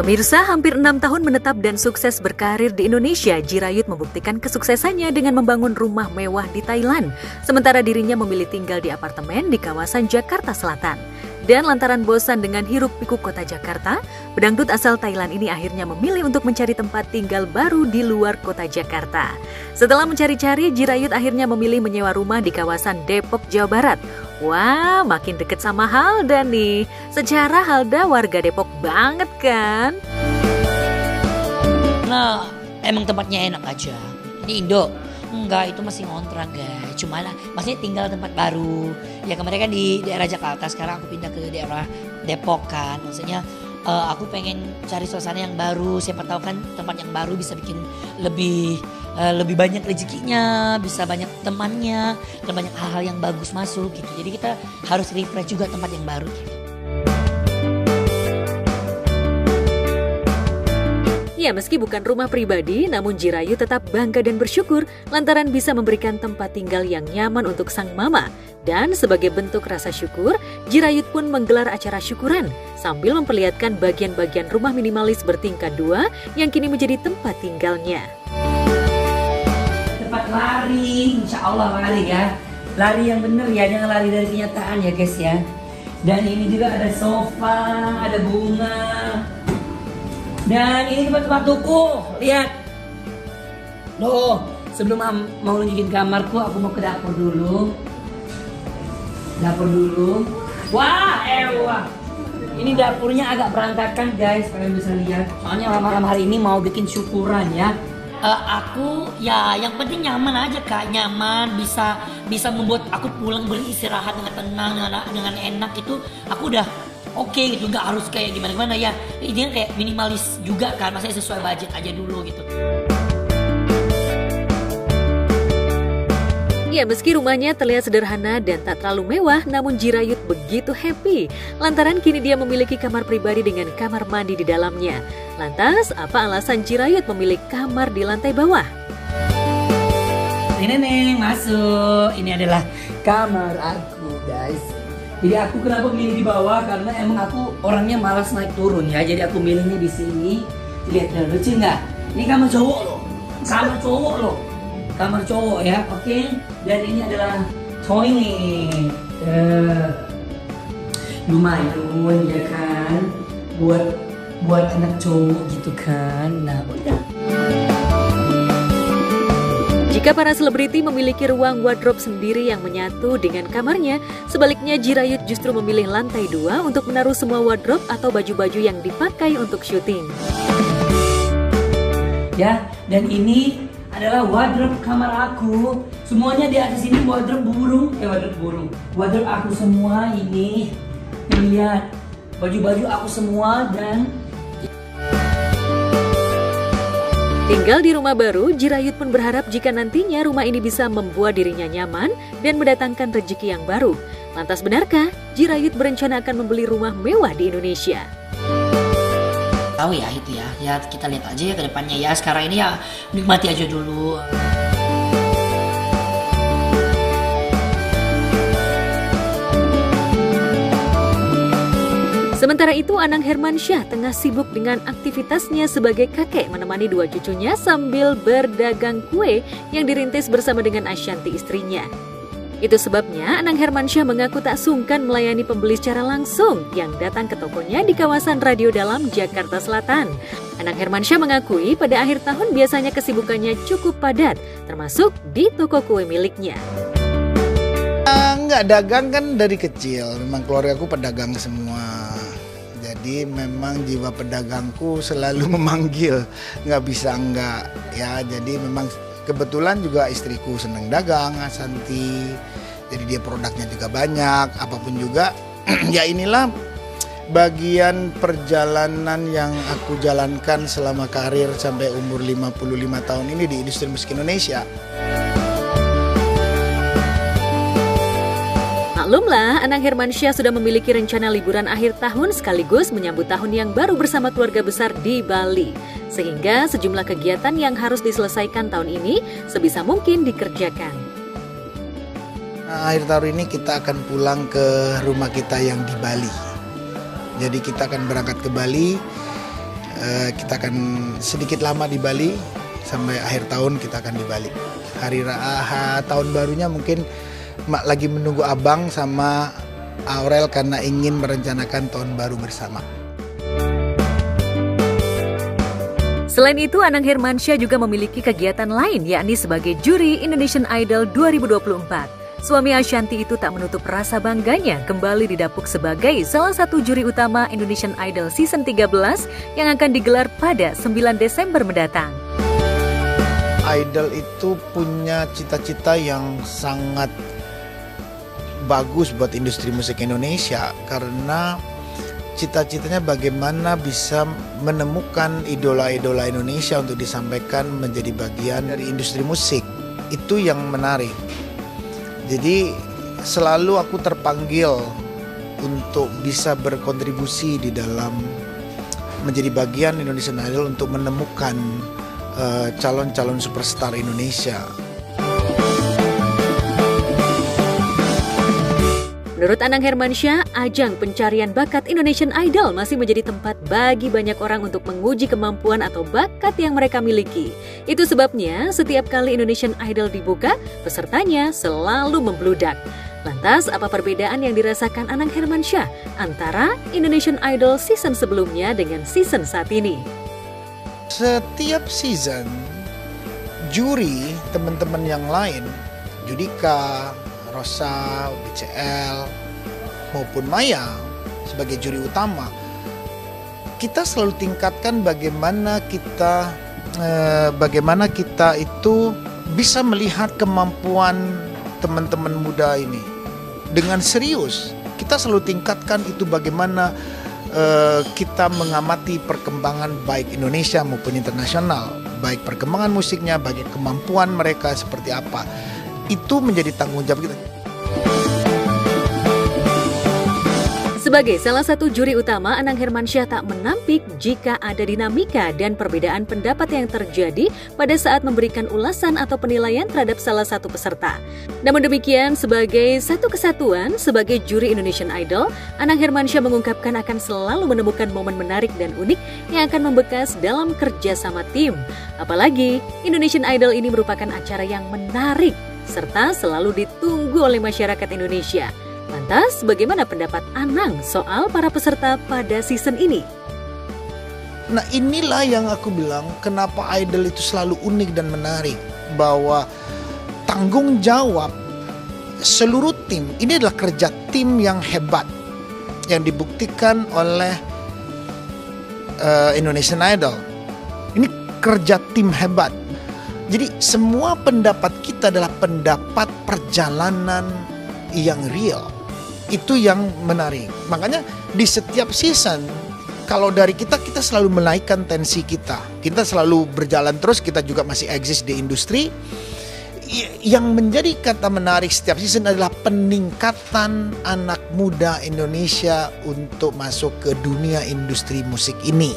Pemirsa, hampir 6 tahun menetap dan sukses berkarir di Indonesia, Jirayut membuktikan kesuksesannya dengan membangun rumah mewah di Thailand. Sementara dirinya memilih tinggal di apartemen di kawasan Jakarta Selatan. Dan lantaran bosan dengan hiruk-pikuk kota Jakarta, pedangdut asal Thailand ini akhirnya memilih untuk mencari tempat tinggal baru di luar kota Jakarta. Setelah mencari-cari, Jirayut akhirnya memilih menyewa rumah di kawasan Depok, Jawa Barat. Wah, makin deket sama Halda nih. Secara Halda warga Depok banget kan? Nah, emang tempatnya enak aja. Di Indo, enggak, itu masih ngontrak guys. Cuma maksudnya tinggal tempat baru. Ya kemarin kan di daerah Jakarta, sekarang aku pindah ke daerah Depok kan. Maksudnya aku pengen cari suasana yang baru. Siapa tahu kan tempat yang baru bisa bikin lebih banyak rezekinya, bisa banyak temannya, dan banyak hal-hal yang bagus masuk gitu. Jadi kita harus refresh juga tempat yang baru. Ya, meski bukan rumah pribadi, namun Jirayut tetap bangga dan bersyukur lantaran bisa memberikan tempat tinggal yang nyaman untuk sang mama. Dan sebagai bentuk rasa syukur, Jirayut pun menggelar acara syukuran sambil memperlihatkan bagian-bagian rumah minimalis bertingkat 2 yang kini menjadi tempat tinggalnya. Tempat lari, insya Allah lari ya. Lari yang bener ya, jangan lari dari kenyataan ya guys ya. Dan ini juga ada sofa, ada bunga. Dan ini tempat tuku, lihat. Loh, sebelum mau nunjukin kamarku, aku mau ke dapur dulu. Wah, ewa. Ini dapurnya agak berantakan guys, kalian bisa lihat. Soalnya malam hari ini mau bikin syukuran ya. Aku ya yang penting nyaman aja kak, nyaman, bisa membuat aku pulang beristirahat dengan tenang, dengan enak itu aku udah oke gitu, nggak harus kayak gimana ya. Ini kayak minimalis juga kan, maksudnya sesuai budget aja dulu gitu. Ya, meski rumahnya terlihat sederhana dan tak terlalu mewah, namun Jirayut begitu happy lantaran kini dia memiliki kamar pribadi dengan kamar mandi di dalamnya. Lantas, apa alasan Jirayut memilih kamar di lantai bawah? Ini nih, masuk. Ini adalah kamar aku guys. Jadi aku kenapa milih di bawah, karena emang aku orangnya malas naik turun ya. Jadi aku milihnya di sini. Lihat lucu nggak? Ini kamar cowok loh. Kamar cowok ya, oke. Dan ini adalah toilet. Lumayan ya kan, buat anak cowok gitu kan. Nah udah. Jika para selebriti memiliki ruang wardrobe sendiri yang menyatu dengan kamarnya, sebaliknya Jirayut justru memilih lantai 2 untuk menaruh semua wardrobe atau baju-baju yang dipakai untuk syuting. Ya, dan ini adalah wardrobe kamar aku. Semuanya di atas ini wardrobe burung. Wardrobe aku semua ini. Lihat, baju-baju aku semua. Dan tinggal di rumah baru, Jirayut pun berharap jika nantinya rumah ini bisa membuat dirinya nyaman dan mendatangkan rezeki yang baru. Lantas benarkah Jirayut berencana akan membeli rumah mewah di Indonesia? tahu ya itu ya kita lihat aja ya ke depannya ya. Sekarang ini ya nikmati aja dulu. Sementara itu, Anang Hermansyah tengah sibuk dengan aktivitasnya sebagai kakek menemani dua cucunya sambil berdagang kue yang dirintis bersama dengan Ashanti istrinya. Itu sebabnya Anang Hermansyah mengaku tak sungkan melayani pembeli secara langsung yang datang ke tokonya di kawasan Radio Dalam, Jakarta Selatan. Anang Hermansyah mengakui pada akhir tahun biasanya kesibukannya cukup padat, termasuk di toko kue miliknya. Enggak, dagang kan dari kecil, memang keluarga aku pedagang semua. Jadi memang jiwa pedagangku selalu memanggil, nggak bisa enggak ya. Jadi memang kebetulan juga istriku senang dagang, Ashanti. Jadi dia produknya juga banyak, apapun juga. Ya inilah bagian perjalanan yang aku jalankan selama karir sampai umur 55 tahun ini di industri musik Indonesia. Maklumlah, Anang Hermansyah sudah memiliki rencana liburan akhir tahun sekaligus menyambut tahun yang baru bersama keluarga besar di Bali. Sehingga sejumlah kegiatan yang harus diselesaikan tahun ini sebisa mungkin dikerjakan. Nah, akhir tahun ini kita akan pulang ke rumah kita yang di Bali. Jadi kita akan berangkat ke Bali Kita akan sedikit lama di Bali, sampai akhir tahun kita akan di Bali. Tahun barunya mungkin lagi menunggu abang sama Aurel karena ingin merencanakan tahun baru bersama. Selain itu, Anang Hermansyah juga memiliki kegiatan lain, yakni sebagai juri Indonesian Idol 2024. Suami Ashanti itu tak menutup rasa bangganya kembali didapuk sebagai salah satu juri utama Indonesian Idol Season 13 yang akan digelar pada 9 Desember mendatang. Idol itu punya cita-cita yang sangat bagus buat industri musik Indonesia, karena cita-citanya bagaimana bisa menemukan idola-idola Indonesia untuk disampaikan menjadi bagian dari industri musik. Itu yang menarik. Jadi selalu aku terpanggil untuk bisa berkontribusi di dalam menjadi bagian Indonesian Idol untuk menemukan calon-calon superstar Indonesia. Menurut Anang Hermansyah, ajang pencarian bakat Indonesian Idol masih menjadi tempat bagi banyak orang untuk menguji kemampuan atau bakat yang mereka miliki. Itu sebabnya setiap kali Indonesian Idol dibuka, pesertanya selalu membludak. Lantas, apa perbedaan yang dirasakan Anang Hermansyah antara Indonesian Idol season sebelumnya dengan season saat ini? Setiap season, juri teman-teman yang lain, Judika, Rosa, BCL, maupun Maya sebagai juri utama, kita selalu tingkatkan bagaimana kita itu bisa melihat kemampuan teman-teman muda ini dengan serius. Kita selalu tingkatkan itu bagaimana kita mengamati perkembangan baik Indonesia maupun internasional, baik perkembangan musiknya, baik kemampuan mereka seperti apa. Itu menjadi tanggung jawab kita. Sebagai salah satu juri utama, Anang Hermansyah tak menampik jika ada dinamika dan perbedaan pendapat yang terjadi pada saat memberikan ulasan atau penilaian terhadap salah satu peserta. Namun demikian, sebagai satu kesatuan, sebagai juri Indonesian Idol, Anang Hermansyah mengungkapkan akan selalu menemukan momen menarik dan unik yang akan membekas dalam kerja sama tim. Apalagi, Indonesian Idol ini merupakan acara yang menarik serta selalu ditunggu oleh masyarakat Indonesia. Lantas, bagaimana pendapat Anang soal para peserta pada season ini? Nah, inilah yang aku bilang kenapa Idol itu selalu unik dan menarik. Bahwa tanggung jawab seluruh tim, ini adalah kerja tim yang hebat, yang dibuktikan oleh Indonesian Idol. Ini kerja tim hebat. Jadi semua pendapat kita adalah pendapat perjalanan yang real. Itu yang menarik. Makanya di setiap season, kalau dari kita selalu menaikkan tensi kita. Kita selalu berjalan terus, kita juga masih eksis di industri. Yang menjadi kata menarik setiap season adalah peningkatan anak muda Indonesia untuk masuk ke dunia industri musik ini.